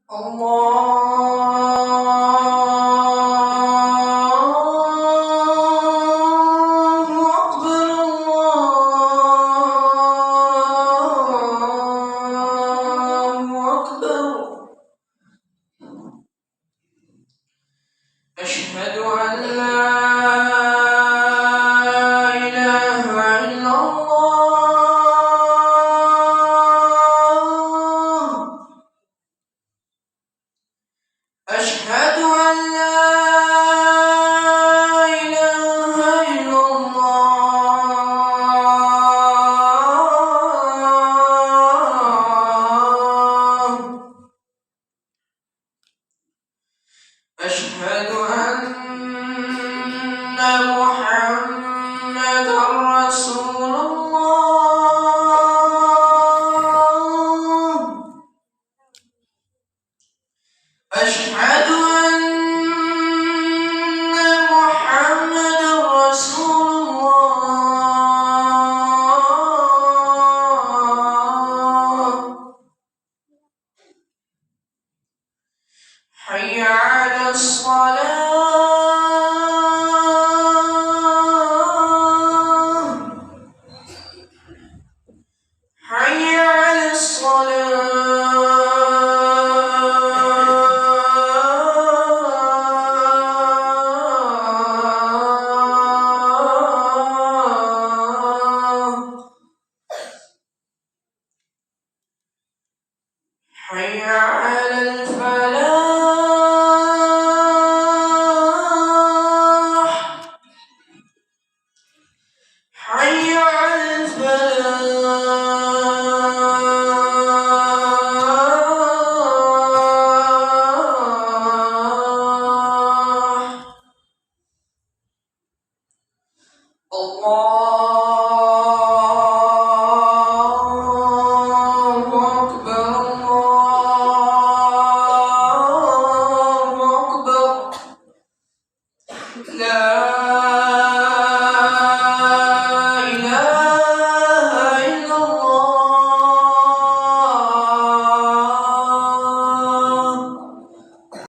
الله أكبر الله أكبر. أشهد أن لا إله إلا الله. أشهد أن لا إله إلا الله. أشهد أن محمدا رسول الله. أشهد أن محمدا رسول الله. حي على الصلاة. حي على الصلاة. حي على الفلاح. حي على الفلاح. الله